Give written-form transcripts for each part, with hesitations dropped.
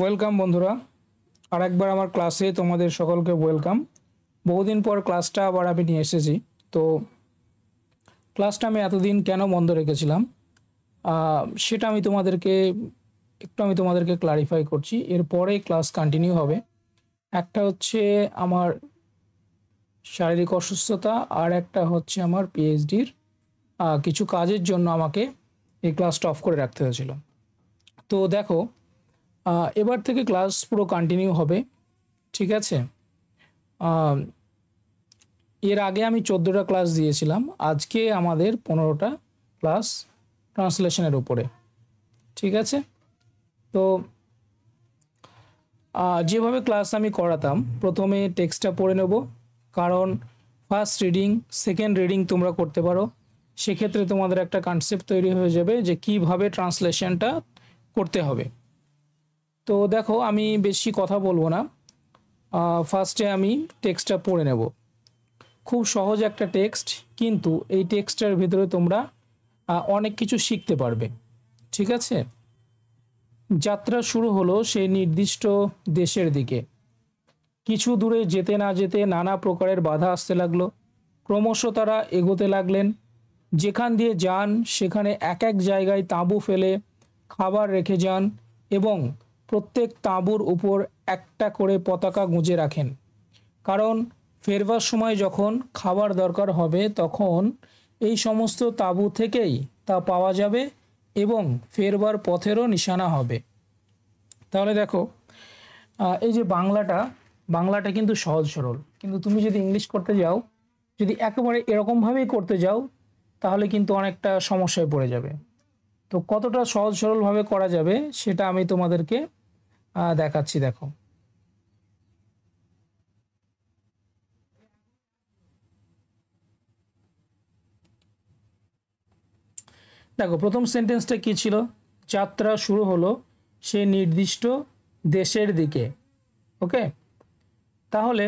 Welcome বন্ধুরা, আর একবার আমার ক্লাসে তোমাদের সকলকে ওয়েলকাম। বহুদিন পর ক্লাসটা আবার আমি নিয়ে এসেছি। তো ক্লাসটা আমি এতদিন কেন বন্ধ রেখেছিলাম সেটা আমি তোমাদেরকে ক্লারিফাই করছি। এরপরে ক্লাস কন্টিনিউ হবে। একটা হচ্ছে আমার শারীরিক অসুস্থতা, আর একটা হচ্ছে আমার পিএইচডির কিছু কাজের জন্য আমাকে এই ক্লাসটা অফ করে রাখতে হয়েছিল। তো দেখো, এবার থেকে ক্লাস পুরো কন্টিনিউ হবে, ঠিক আছে? এর আগে আমি 14টা ক্লাস দিয়েছিলাম, আজকে আমাদের 15টা ক্লাস ট্রান্সলেশনের উপরে, ঠিক আছে? তো যেভাবে ক্লাস আমি করাতাম, প্রথমে টেক্সটটা পড়ে নেব, কারণ ফার্স্ট রিডিং সেকেন্ড রিডিং তোমরা করতে পারো। সেক্ষেত্রে তোমাদের একটা কনসেপ্ট তৈরি হয়ে যাবে যে কিভাবে ট্রান্সলেশনটা করতে হবে। তো দেখো, আমি বেশি কথা বলবো না, ফার্স্টে আমি টেক্সটটা পড়ে নেব। খুব সহজ একটা টেক্সট, কিন্তু এই টেক্সটের ভিতরে তোমরা অনেক কিছু শিখতে পারবে, ঠিক আছে? যাত্রা শুরু হলো সেই নির্দিষ্ট দেশের দিকে। কিছু দূরে যেতে না যেতে নানা প্রকারের বাধা আসতে লাগলো। ক্রমশ তারা এগোতে লাগলেন। যেখান দিয়ে যান সেখানে এক এক জায়গায় তাঁবু ফেলে খাবার রেখে যান এবং প্রত্যেক তাঁবুর উপর একটা করে পতাকা গুঁজে রাখেন, কারণ ফেরবার সময় যখন খাবার দরকার হবে তখন এই সমস্ত তাঁবু থেকেই তা পাওয়া যাবে এবং ফেরবার পথেরও নিশানা হবে। তাহলে দেখো, এই যে বাংলাটা কিন্তু সহজ সরল, কিন্তু তুমি যদি ইংলিশ করতে যাও, যদি একেবারে এরকমভাবেই করতে যাও, তাহলে কিন্তু অনেকটা সমস্যায় পড়ে যাবে। তো কতটা সহজ সরলভাবে করা যাবে সেটা আমি তোমাদেরকে দেখাচ্ছি। দেখো, প্রথম সেন্টেন্সটা কি ছিল? যাত্রা শুরু হলো সে নির্দিষ্ট দেশের দিকে। ওকে, তাহলে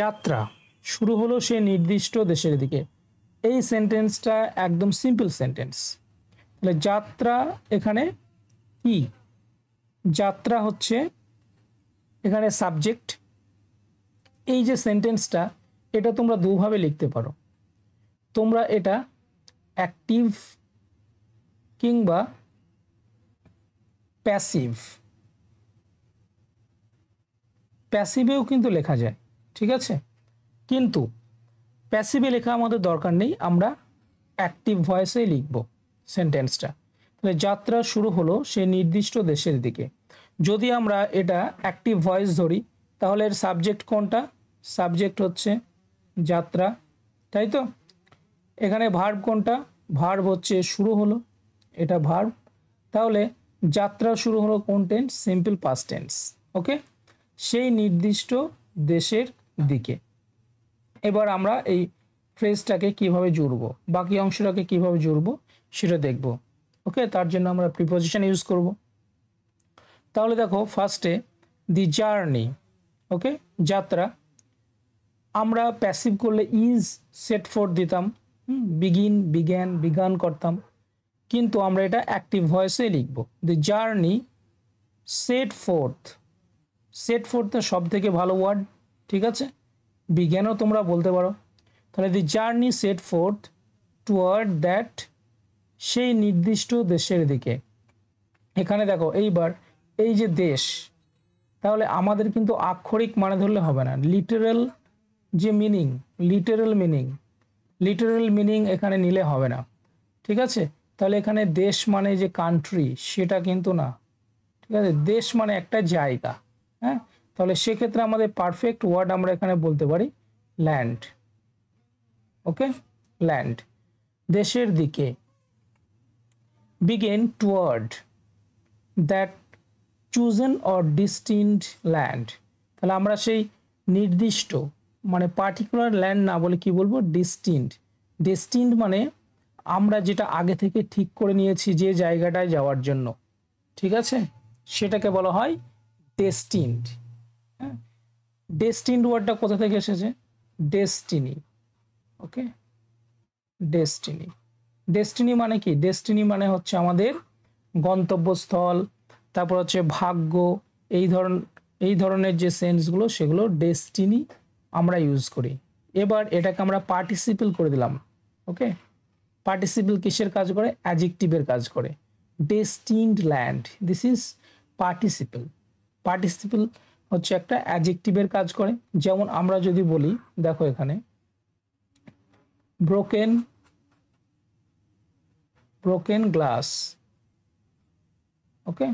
যাত্রা শুরু হলো সে নির্দিষ্ট দেশের দিকে, এই সেন্টেন্সটা একদম সিম্পল সেন্টেন্স। তাহলে যাত্রা এখানে কি? যাত্রা হচ্ছে এখানে সাবজেক্ট। এই যে সেন্টেন্সটা, এটা তোমরা দুভাবে লিখতে পারো। তোমরা এটা অ্যাক্টিভ কিংবা প্যাসিভ, প্যাসিভেও কিন্তু লেখা যায়, ঠিক আছে? কিন্তু প্যাসিভে লেখা আমাদের দরকার নেই, আমরা অ্যাক্টিভ ভয়েসেই লিখব সেন্টেন্সটা। তাহলে যাত্রা শুরু হলো সে নির্দিষ্ট দেশের দিকে। যদি আমরা এটা অ্যাক্টিভ ভয়েস ধরি, তাহলে এর সাবজেক্ট কোনটা? সাবজেক্ট হচ্ছে যাত্রা, তাই তো? এখানে ভার্ব কোনটা? ভার্ব হচ্ছে শুরু হলো, এটা ভার্ব। তাহলে যাত্রা শুরু হলো কোন tense? Simple past tense. Okay, সেই নির্দিষ্ট দেশের দিকে। এবার আমরা এই ফ্রেজটাকে কিভাবে জুড়বো, বাকি অংশটাকে কিভাবে জুড়বো সেটা দেখব। ওকে, তার জন্য আমরা প্রিপোজিশন ইউজ করব। তাহলে দেখো, ফার্স্টে দি জার্নি। ওকে, যাত্রা আমরা প্যাসিভ করলে ইজ সেট ফোর্থ দিতাম, বিগিন, বিজ্ঞান, বিজ্ঞান করতাম, কিন্তু আমরা এটা অ্যাক্টিভ ভয়েসে লিখব। দি journey set fourth. Set fourth সব থেকে ভালো ওয়ার্ড, ঠিক আছে? বিজ্ঞানও তোমরা বলতে পারো। তাহলে দি journey set fourth toward that, সেই নির্দিষ্ট দেশের দিকে। এখানে দেখো, এইবার এই যে দেশ, তাহলে আমাদের কিন্তু আক্ষরিক মানে ধরলে হবে না, লিটারাল যে মিনিং, লিটারাল মিনিং এখানে নিলে হবে না, ঠিক আছে? তাহলে এখানে দেশ মানে যে কান্ট্রি সেটা কিন্তু না, ঠিক আছে? দেশ মানে একটা জায়গা। হ্যাঁ, তাহলে সেক্ষেত্রে আমাদের পারফেক্ট ওয়ার্ড আমরা এখানে বলতে পারি ল্যান্ড। ওকে, ল্যান্ড, দেশের দিকে। Began toward that chosen or distinct land. তাহলে আমরা সেই নির্দিষ্ট মানে পার্টিকুলার ল্যান্ড না বলে কি বলবো? ডিস্টিন্ট। ডিস্টিন্ট মানে আমরা যেটা আগে থেকে ঠিক করে নিয়েছি যে জায়গাটায় যাওয়ার জন্য, ঠিক আছে? সেটাকে বলা হয় ডেস্টিন্ড। হ্যাঁ, ডেস্টিন্ড ওয়ার্ডটা কোথা থেকে এসেছে? ডেস্টিনি। ওকে, ডেস্টিনি। ডেস্টিনি মানে কি? ডেস্টিনি মানে হচ্ছে আমাদের গন্তব্যস্থল, তারপর হচ্ছে ভাগ্য, এই ধরনের যে সেন্সগুলো সেগুলো ডেস্টিনি আমরা ইউজ করি। এবার এটাকে আমরা পার্টিসিপল করে দিলাম। ওকে, পার্টিসিপল কিসের কাজ করে? অ্যাডজেক্টিভের কাজ করে। Destined land, this is participle. Participle হচ্ছে একটা অ্যাডজেক্টিভের কাজ করে। যেমন আমরা যদি বলি, দেখো এখানে ব্রোকেন গ্লাস। ওকে,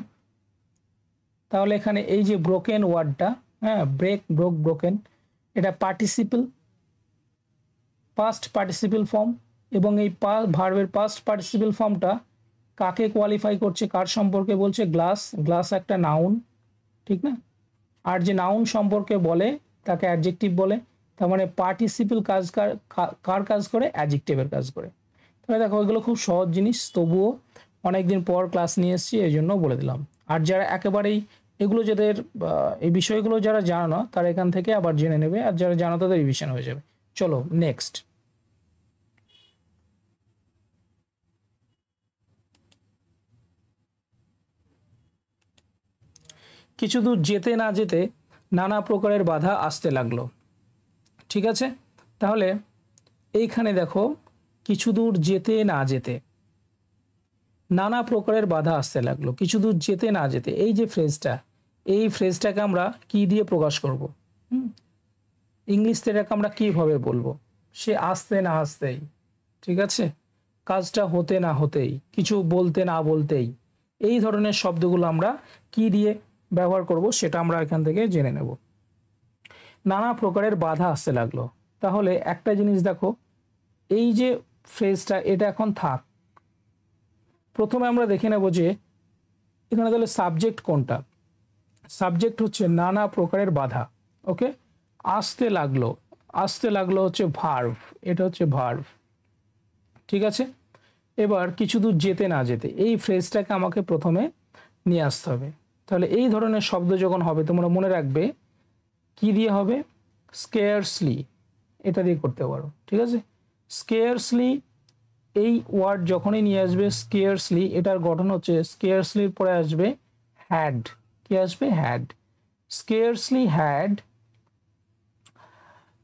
তাহলে এখানে এই যে ব্রোকেন ওয়ার্ডটা, হ্যাঁ, ব্রোকেন, এটা পার্টিসিপল, পাস্ট পার্টিসিপল ফর্ম। এবং এই ভার্বের পাস্ট পার্টিসিপল ফর্মটা কাকে কোয়ালিফাই করছে, কার সম্পর্কে বলছে? গ্লাস একটা নাউন, ঠিক না? আর যে নাউন সম্পর্কে বলে তাকে অ্যাডজেক্টিভ বলে। তার মানে পার্টিসিপল কাজ কার কাজ করে? অ্যাডজেক্টিভের কাজ করে। তবে দেখো এগুলো খুব সহজ জিনিস, তবুও অনেকদিন পর ক্লাস নিয়ে এসেছি, এই জন্য বলে দিলাম। আর যারা একেবারেই এগুলো যাদের এই বিষয়গুলো যারা জানো না, তারা এখান থেকে আবার জেনে নেবে, আর যারা জানো তাদের রিভিশন হয়ে যাবে। চলো নেক্সট। কিছু দূর যেতে না যেতে নানা প্রকারের বাধা আসতে লাগলো। ঠিক আছে, তাহলে এইখানে দেখো কিছু দূর যেতে না যেতে নানা প্রকারের বাধা আসতে লাগলো। কিছু দূর যেতে না যেতে, এই যে ফ্রেজটা, এই ফ্রেজটাকে আমরা কি দিয়ে প্রকাশ করব? ইংলিশে এটাকে আমরা কিভাবে বলবো? সে আসতে না আসতেই, ঠিক আছে, কাজটা হতে না হতেই, কিছু বলতে না বলতেই, এই ধরনের শব্দগুলো আমরা কি দিয়ে ব্যবহার করব সেটা আমরা এখান থেকে জেনে নেব। নানা প্রকারের বাধা আসতে লাগলো। তাহলে একটা জিনিস দেখো, এই যে ফ্রেজটা, এটা এখন থাক। প্রথমে আমরা দেখে নেব যে এখানে তাহলে সাবজেক্ট কোনটা। সাবজেক্ট হচ্ছে নানা প্রকারের বাধা। ওকে, আসতে লাগলো হচ্ছে ভার্ব, এটা হচ্ছে ভার্ব, ঠিক আছে। এবার কিছু দূর যেতে না যেতে, এই ফ্রেজটাকে আমাকে প্রথমে নিয়ে আসতে হবে। তাহলে এই ধরনের শব্দ যখন হবে, তোমরা মনে রাখবে কি দিয়ে হবে? স্কেয়ারসলি, এটা দিয়ে করতে পারো, ঠিক আছে। স্কেয়ারসলি, এই ওয়ার্ড যখনই নিয়ে আসবে স্কেয়ারসলি, এটার গঠন হচ্ছে স্কেয়ারসলির পরে আসবে হ্যাড। কি আসবে? Had. Scarcely had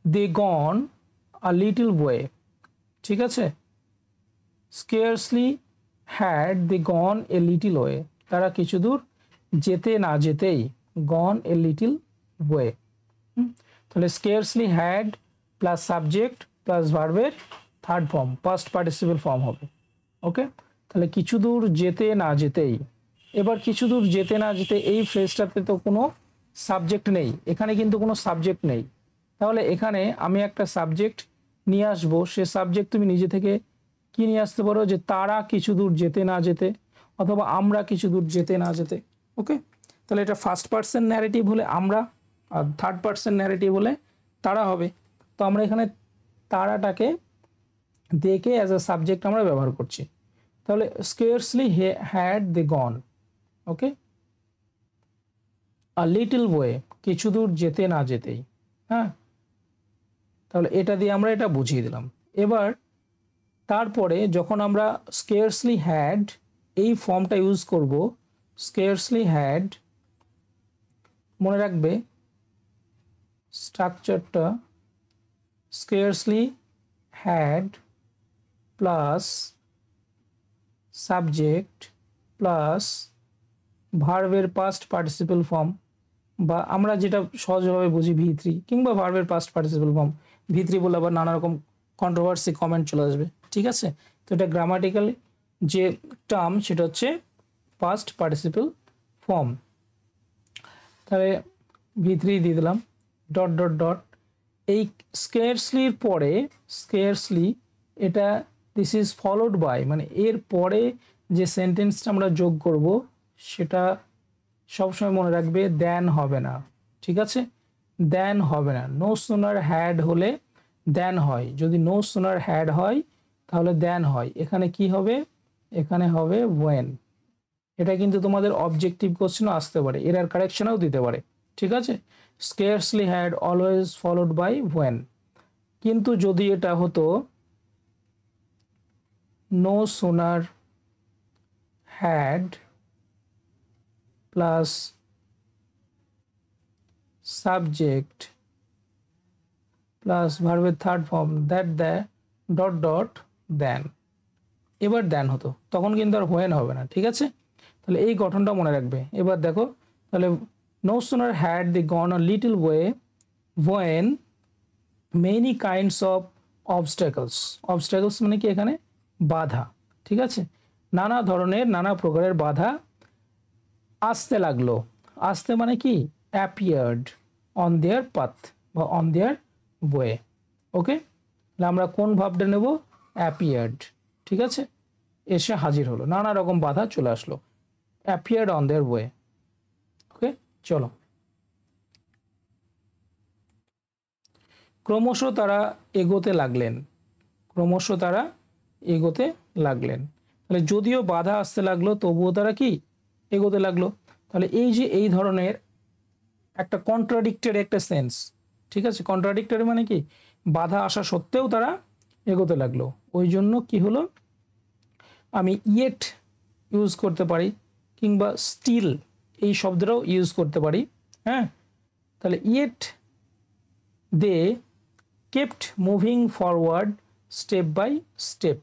they gone a little way, ঠিক আছে। Scarcely had they gone a little way, তারা কিছু দূর যেতে না যেতেই, গন এ লিটল ওয়ে। তাহলে scarcely had plus subject plus ভার্বের third form, past participle form হবে। ওকে, তাহলে কিছু দূর যেতে না যেতেই। এবার কিছু দূর যেতে না যেতে, এই ফ্রেজটাতে তো কোনো সাবজেক্ট নেই, এখানে কিন্তু কোনো সাবজেক্ট নেই। তাহলে এখানে আমি একটা সাবজেক্ট নিয়ে আসবো। সে সাবজেক্ট তুমি নিজে থেকে কি নিয়ে আসতে পারো? যে তারা কিছু দূর যেতে না যেতে, অথবা আমরা কিছু দূর যেতে না যেতে। ওকে, তাহলে এটা ফার্স্ট পার্সন ন্যারেটিভ হলে আমরা, আর থার্ড পার্সন ন্যারেটিভ হলে তারা হবে। তো আমরা এখানে তারাটাকে দেখে অ্যাজ আ সাবজেক্ট আমরা ব্যবহার করছি। তাহলে scarcely had they gone, okay, a little way, কিছু দূর যেতে না যেতেই। হ্যাঁ, তাহলে এটা দিয়ে আমরা এটা বুঝিয়ে দিলাম। এবার তারপরে যখন আমরা স্কেয়ারসলি হ্যাড এই ফর্মটা ইউজ করব, স্কেয়ারসলি হ্যাড, মনে রাখবে স্ট্রাকচারটা, scarcely had plus subject plus ভার্বের পাস্ট পার্টিসিপল ফর্ম, বা আমরা যেটা সহজভাবে বুঝি V3, কিংবা ভার্বের পাস্ট পার্টিসিপল ফর্ম। V3 বলে আবার নানা রকম কন্ট্রোভার্সি কমেন্ট চলে আসবে, ঠিক আছে। তো এটা গ্রামাটিক্যাল যে টার্ম সেটা হচ্ছে পাস্ট পার্টিসিপল ফর্ম। তাহলে V3 দিয়ে দিলাম, ডট ডট ডট। এই স্কেয়ারসলির পরে, স্কেয়ারসলি, এটা দিস ইজ ফলোড বাই, মানে এর পরে যে সেন্টেন্সটা আমরা যোগ করব সেটা সবসময় মনে রাখবে দেন হবে না, ঠিক আছে। দেন হবে না। নো সুনার হ্যাড হলে দেন হয়, যদি নো সুনার হ্যাড হয় তাহলে দেন হয়। এখানে কি হবে? এখানে হবে ওয়েন। এটা কিন্তু তোমাদের অবজেক্টিভ কোশ্চেনও আসতে পারে, এরার কারেকশনও দিতে পারে, ঠিক আছে। Scarcely had always followed by when. কিন্তু যদি এটা হতো no sooner had plus subject plus ভার্বের third form that the dot dot then. এবার দেন হতো, তখন কিন্তু আর হোয়েন হবে না, ঠিক আছে? তাহলে এই গঠনটা মনে রাখবে। এবার দেখো, তাহলে no sooner had the gone a little way when many kinds of obstacles মানে কি এখানে বাধা, ঠিক আছে? নানা ধরনের নানা প্রকারের বাধা আসতে লাগলো। আসতে মানে কি appeared on their path বা on their way। ওকে, তাহলে আমরা কোন ভাবটা নেব? appeared, ঠিক আছে? এসে হাজির হলো, নানা রকম বাধা চলে আসলো, appeared on their way। ওকে, চলো। ক্রমশ তারা এগোতে লাগলেন, ক্রমশ তারা এগোতে লাগলেন। তাহলে যদিও বাধা আসতে লাগলো তবুও তারা কি এগোতে লাগলো। তাহলে এই যে এই ধরনের একটা কন্ট্রাডিক্টরি একটা সেন্স, ঠিক আছে? কন্ট্রাডিক্টরি মানে কি বাধা আসা সত্ত্বেও তারা এগোতে লাগলো। ওই জন্য কি হলো, আমি ইয়েট ইউজ করতে পারি কিংবা স্টিল এই শব্দটাও ইউজ করতে পারি। হ্যাঁ, তাহলে yet they kept moving forward step by step,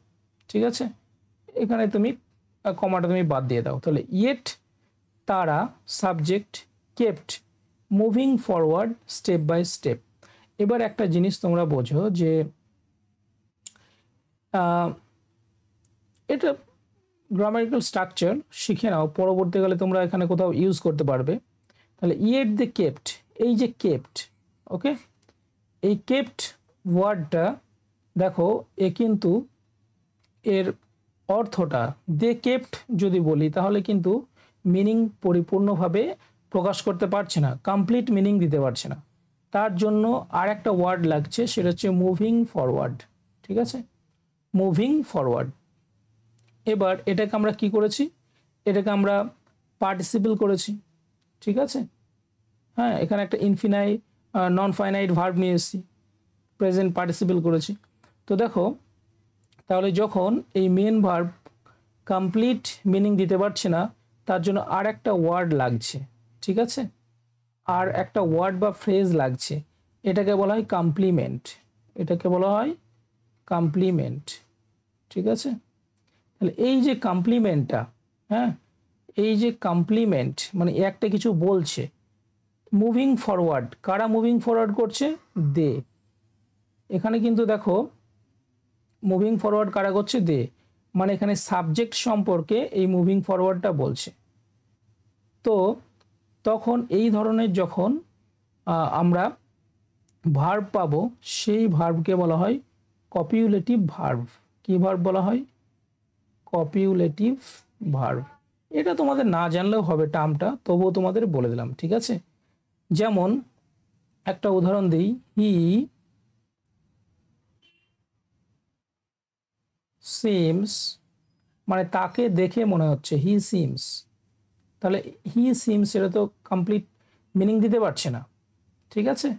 ঠিক আছে? এখানে তুমি কমাটা তুমি বাদ দিয়ে দাও। তাহলে ইয়েট তারা subject kept moving forward step by step. এবার একটা জিনিস তোমরা বোঝো যে এটা গ্রামারিক্যাল স্ট্রাকচার শিখে নাও, পরবর্তীকালে তোমরা এখানে কোথাও ইউজ করতে পারবে। তাহলে ইয়েট দ্য কেপ্ট, এই যে কেপ্ট, ওকে, এই কেপ্ট ওয়ার্ডটা দেখো এ কিন্তু এর অর্থটা দে কেপ্ট যদি বলি তাহলে কিন্তু মিনিং পরিপূর্ণভাবে প্রকাশ করতে পারছে না, কমপ্লিট মিনিং দিতে পারছে না। তার জন্য আর একটা ওয়ার্ড লাগছে, সেটা হচ্ছে মুভিং ফরওয়ার্ড, ঠিক আছে? Moving forward. এবার এটাকে আমরা কি করেছি? এটাকে আমরা পার্টিসিপল করেছি, ঠিক আছে? হ্যাঁ, এখানে একটা ইনফিনাইট নন ফাইনাইট ভার্ব নিয়ে এসেছি, প্রেজেন্ট পার্টিসিপল করেছি। তো দেখো, তাহলে যখন এই মেন ভার্ব কমপ্লিট মিনিং দিতে পারছে না, তার জন্য আর একটা ওয়ার্ড লাগছে, ঠিক আছে? আর একটা ওয়ার্ড বা ফ্রেজ লাগছে, এটাকে বলা হয় কমপ্লিমেন্ট, এটাকে বলা হয় কমপ্লিমেন্ট, ঠিক আছে? তাহলে এই যে কমপ্লিমেন্টটা, হ্যাঁ, এই যে কমপ্লিমেন্ট মানে একটা কিছু বলছে, মুভিং ফরওয়ার্ড, কারা মুভিং ফরওয়ার্ড করছে? দে। এখানে কিন্তু দেখো মুভিং ফরওয়ার্ড কারা করছে? দে, মানে এখানে সাবজেক্ট সম্পর্কে এই মুভিং ফরওয়ার্ডটা বলছে। তো তখন এই ধরনের যখন আমরা ভার্ব পাবো, সেই ভার্বকে বলা হয় কপিউলেটিভ ভার্ব। কি ভার্ব বলা হয়? কপিউলেটিভ ভার্ব। এটা তোমাদের না জানলেও হবে টার্মটা, তবুও তোমাদের বলে দিলাম, ঠিক আছে? যেমন একটা উদাহরণ দিই, হি সিমস মানে তাকে দেখে মনে হচ্ছে, হি সিমস। তাহলে হি সিমস এটা তো কমপ্লিট মিনিং দিতে পারছে না, ঠিক আছে?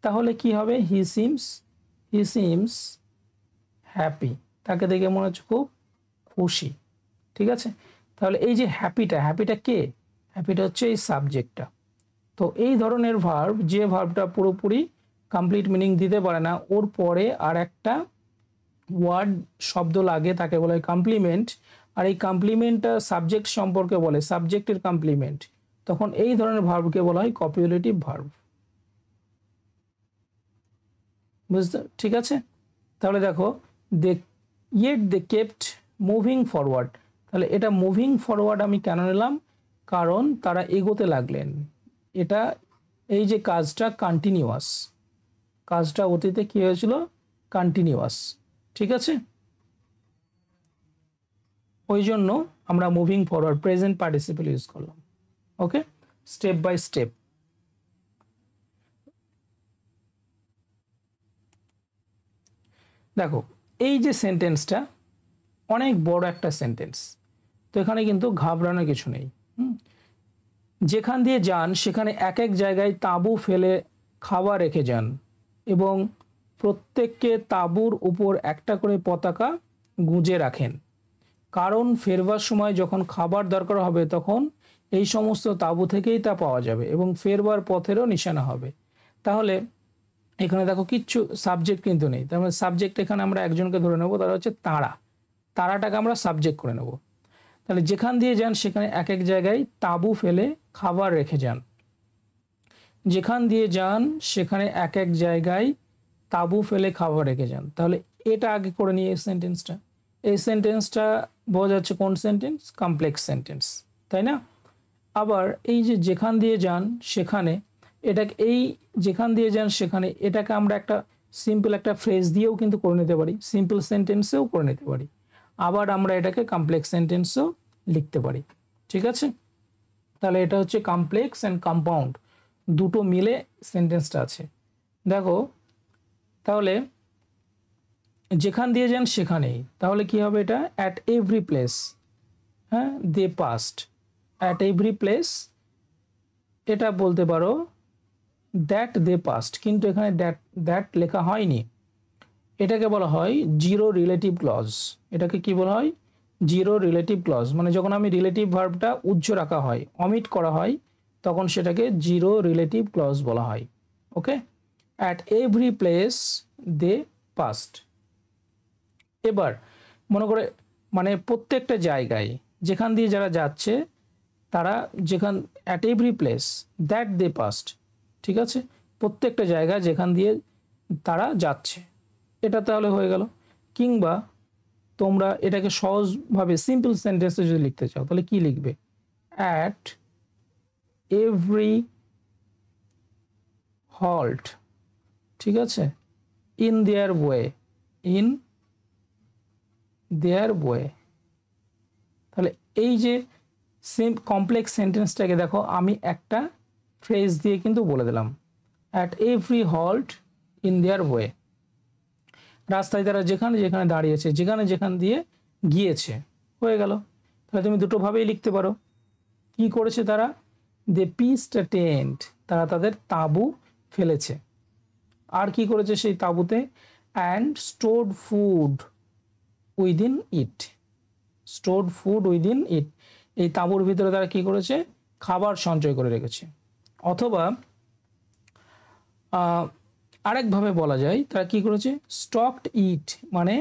তাহলে কি হবে? হি সিমস হ্যাপি, তাকে দেখে মনে হচ্ছে খুব খুশি, ঠিক আছে? তাহলে এই যে হ্যাপিটা কে? হ্যাপিটা হচ্ছে এই সাবজেক্টটা। তো এই ধরনের ভার্ব, যে ভার্বটা পুরোপুরি কমপ্লিট মিনিং দিতে পারে না, ওর পরে আর একটা ওয়ার্ড শব্দ লাগে, তাকে বলে কমপ্লিমেন্ট। আর এই কমপ্লিমেন্টটা সাবজেক্ট সম্পর্কে বলে, সাবজেক্টের কমপ্লিমেন্ট। তখন এই ধরনের ভার্বকে বলা হয় কপিউলেটিভ ভার্ব, বুঝতে, ঠিক আছে? তাহলে দেখো, দে কেপ্ট মুভিং ফরওয়ার্ড। তাহলে এটা মুভিং ফরওয়ার্ড আমি কেন নিলাম? কারণ তারা এগোতে লাগলেন। এটা এই যে কাজটা কন্টিনিউয়াস, কাজটা অতীতে কি হয়েছিল? কন্টিনিউয়াস, ঠিক আছে? ওই জন্য আমরা moving forward present participle use করলাম। ওকে, স্টেপ বাই স্টেপ। দেখো, এই যে সেন্টেন্সটা অনেক বড় একটা সেন্টেন্স, তো এখানে কিন্তু ঘাবড়ানোর কিছু নেই। যেখান দিয়ে যান সেখানে এক এক জায়গায় তাঁবু ফেলে খাবার রেখে যান এবং প্রত্যেককে তাঁবুর উপর একটা করে পতাকা গুঁজে রাখেন, কারণ ফেরবার সময় যখন খাবার দরকার হবে তখন এই সমস্ত তাঁবু থেকেই তা পাওয়া যাবে এবং ফেরবার পথেরও নিশানা হবে। তাহলে এখানে দেখো কিচ্ছু সাবজেক্ট কিন্তু নেই, তার মানে সাবজেক্ট এখানে আমরা একজনকে ধরে নেব, তারা হচ্ছে তারা, তারাটাকে আমরা সাবজেক্ট করে নেব। তাহলে যেখান দিয়ে যান সেখানে এক এক জায়গায় তাঁবু ফেলে খাবার রেখে যান। যেখান দিয়ে যান সেখানে এক এক জায়গায় তাঁবু ফেলে খাবার রেখে যান। তাহলে এটা আগে করে নিয়ে এই সেন্টেন্সটা, এই সেন্টেন্সটা বোঝা যাচ্ছে কোন সেন্টেন্স, কমপ্লেক্স সেন্টেন্স, তাই না? আবার এই যে যেখান দিয়ে যান সেখানে, এটাকে এই যেখান দিয়ে যান সেখানে এটাকে আমরা একটা সিম্পল একটা ফ্রেজ দিয়েও কিন্তু করে নিতে পারি, সিম্পল সেন্টেন্সেও করে নিতে পারি, আবার আমরা এটাকে কমপ্লেক্স সেন্টেন্সও লিখতে পারি। ঠিক আছে, তাহলে এটা হচ্ছে কমপ্লেক্স অ্যান্ড কম্পাউন্ড, দুটো মিলে সেন্টেন্সটা আছে। দেখো তাহলে যেখান দিয়ে যান সেখানেই, তাহলে কি হবে এটা, অ্যাট এভরি প্লেস, হ্যাঁ দে পাস্ট, অ্যাট এভরি প্লেস, এটা বলতে পারো দ্যাট দে পাস্ট, কিন্তু এখানে দ্যাট লেখা হয়নি, এটাকে বলা হয় জিরো রিলেটিভ ক্লজ। এটাকে কি বলা হয়, জিরো রিলেটিভ ক্লজ, মানে যখন আমি রিলেটিভ ভার্বটা উজ্জ্ব রাখা হয়, অমিট করা হয়, তখন সেটাকে জিরো রিলেটিভ ক্লজ বলা হয়। Okay, at every place they passed. এবার মনে করে মানে প্রত্যেকটা জায়গায় যেখান দিয়ে যারা যাচ্ছে তারা, যেখান at every place that they passed, ঠিক আছে, প্রত্যেকটা জায়গা যেখান দিয়ে তারা যাচ্ছে, এটা তাহলে হয়ে গেল। কিংবা তোমরা এটাকে সহজভাবে সিম্পল সেন্টেন্সে যদি লিখতে চাও তাহলে কি লিখবে, অ্যাট এভরি হল্ট, ঠিক আছে, in their way, in their way. তাহলে এই যে কমপ্লেক্স সেন্টেন্সটাকে দেখো আমি একটা ফ্রেজ দিয়ে কিন্তু বলে দিলাম, at every halt in their way, রাস্তায় তারা যেখানে যেখানে দাঁড়িয়েছে, যেখানে যেখান দিয়ে গিয়েছে, হয়ে গেল। তাহলে তুমি দুটোভাবেই লিখতে পারো, কি করেছে তারা, দে পিচড আ টেন্ট, তারা তাদের তাঁবু ফেলেছে। আর কি করেছে সেই তাঁবুতে, and stored food within it, stored food within it, এই তাঁবুর ভিতরে তারা কি করেছে, খাবার সঞ্চয় করে রেখেছে। অথবা আরেকভাবে বলা যায় তারা কি করেছে, স্টকড ইট, মানে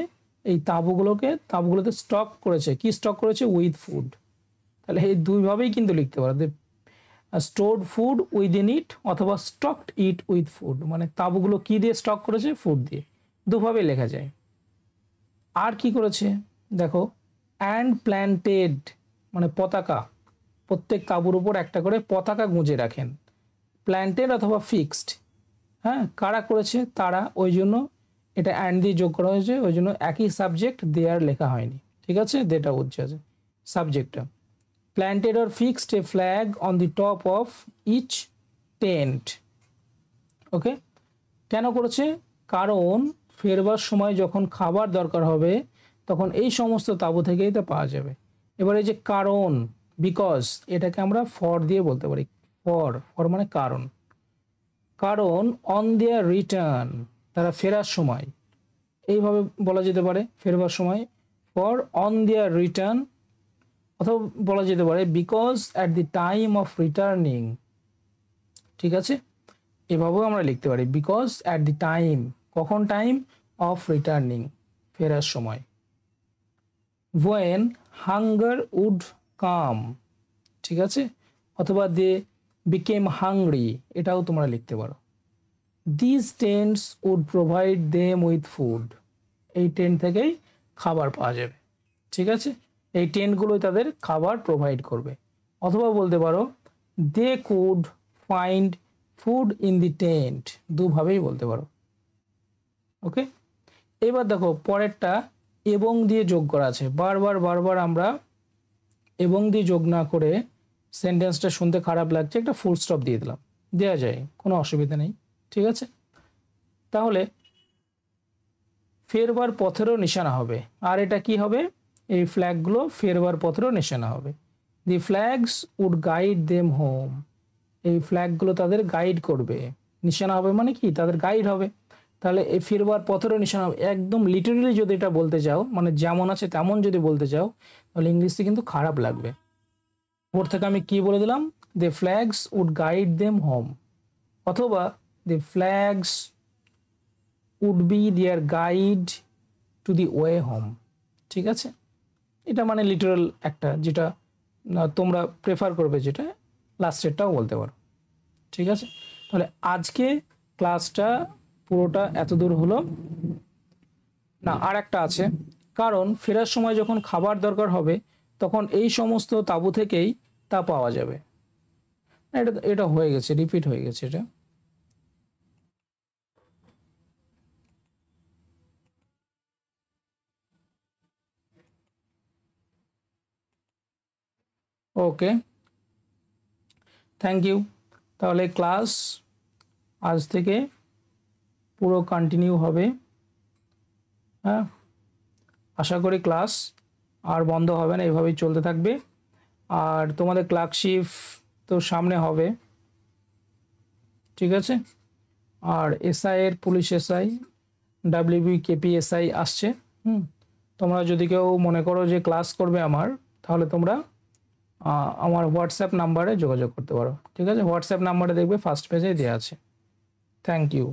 এই তাঁবুগুলোতে স্টক করেছে, কি স্টক করেছে, উইথ ফুড। তাহলে এই দুইভাবেই কিন্তু লিখতে পারো, স্টোরড ফুড উইদিন ইট অথবা স্টকড ইট উইথ ফুড, মানে তাঁবুগুলো কি দিয়ে স্টক করেছে, ফুড দিয়ে, দুভাবে লেখা যায়। আর কি করেছে দেখো, অ্যান্ড প্ল্যান্টেড, মানে পতাকা, প্রত্যেক তাঁবুর উপর একটা করে পতাকা গুঁজে রাখেন, প্ল্যান্টেড অথবা ফিক্সড, হ্যাঁ কারা করেছে, তারা, ওই জন্য এটা অ্যান্ড দিয়ে যোগ করা হয়েছে, ওই জন্য একই সাবজেক্ট দেয়ার লেখা হয়নি, ঠিক আছে, দেটা বুঝছে আছে সাবজেক্টটা। Planted or fixed a flag on the top of each tent. Okay, কেন করেছে, কারণ ফেরবার সময় যখন খাবার দরকার হবে তখন এই সমস্ত তাঁবু থেকেই তা পাওয়া যাবে। এবার এই যে কারণ, বিকজ, এটাকে আমরা ফর দিয়ে বলতে পারি, ফর, ফর মানে কারণ, কারণ অন দেয়ার রিটার্ন, তারা ফেরার সময়, এইভাবে বলা যেতে পারে ফেরবার সময়, ফর অন দেয়ার রিটার্ন, অথবা বলা যেতে পারে because at the time of returning, ঠিক আছে, এভাবেও আমরা লিখতে পারি, বিকজ অ্যাট দি টাইম, কখন, টাইম অফ রিটার্নিং, ফেরার সময়। when hunger would come, ঠিক আছে, অথবা দে became hungry, এটাও তোমরা লিখতে পারো। these tents would provide them with food, এই টেন্ট থেকেই খাবার পাওয়া যাবে, ঠিক আছে, এই টেন্টগুলোই তাদের খাবার প্রোভাইড করবে। অথবা বলতে পারো they could find food in the tent, দুভাবেই বলতে পারো। ওকে, এবার দেখো পরেরটা এবং দিয়ে যোগ করা আছে, বারবার বারবার আমরা এবং দিয়ে যোগ না করে, সেন্টেন্সটা শুনতে খারাপ লাগছে, একটা ফুল স্টপ দিয়ে দিলাম, দেওয়া যায়, কোনো অসুবিধা নেই, ঠিক আছে। তাহলে ফেরবার পথেরও নিশানা হবে, আর এটা কি হবে, এই ফ্ল্যাগগুলো ফেরবার পথেরও নিশানা হবে। The flags would guide them home, এই ফ্ল্যাগগুলো তাদের গাইড করবে, নিশানা হবে মানে কি, তাদের গাইড হবে। তাহলে এই ফিরবার পথেরও নিশানা হবে, একদম লিটারালি যদি এটা বলতে চাও, মানে যেমন আছে তেমন যদি বলতে চাও, তাহলে ইংলিশে কিন্তু খারাপ লাগবে। ওর থেকে আমি কি বলে দিলাম, the flags would guide them home, অথবা the flags would be there guide to the way home. ঠিক আছে, এটা মানে লিটারাল একটা, যেটা তোমরা প্রেফার করবে, যেটা লাস্টেরটাও বলতে পারো। ঠিক আছে, তাহলে আজকে ক্লাসটা পুরোটা এত দূর হলো না, আর একটা আছে, কারণ ফেরার সময় যখন খাবার দরকার হবে তখন এই সমস্ত তাঁবু থেকেই তা পাওয়া যাবে। এটা এটা হয়ে গেছে, রিপিট হয়ে গেছে এটা। ওকে, থ্যাংক ইউ। তাহলে ক্লাস আজ থেকে পুরো কন্টিনিউ হবে। হ্যাঁ, আশা করি ক্লাস আর বন্ধ হবে না, এভাবেই চলতে থাকবে। আর তোমাদের ক্লার্কশিপ তো সামনে হবে, ঠিক আছে। আর এসআই এর, পুলিশ এসআই, ডাব্লিউবি কেপিএসআই আসছে। তোমরা যদি কেউ মনে করো যে ক্লাস করবে আমার, তাহলে তোমরা আমার হোয়াটসঅ্যাপ নাম্বারে যোগাযোগ করতে পারো। ঠিক আছে, হোয়াটসঅ্যাপ নাম্বারে দেখবে ফার্স্ট পেজে দেওয়া আছে। Thank you.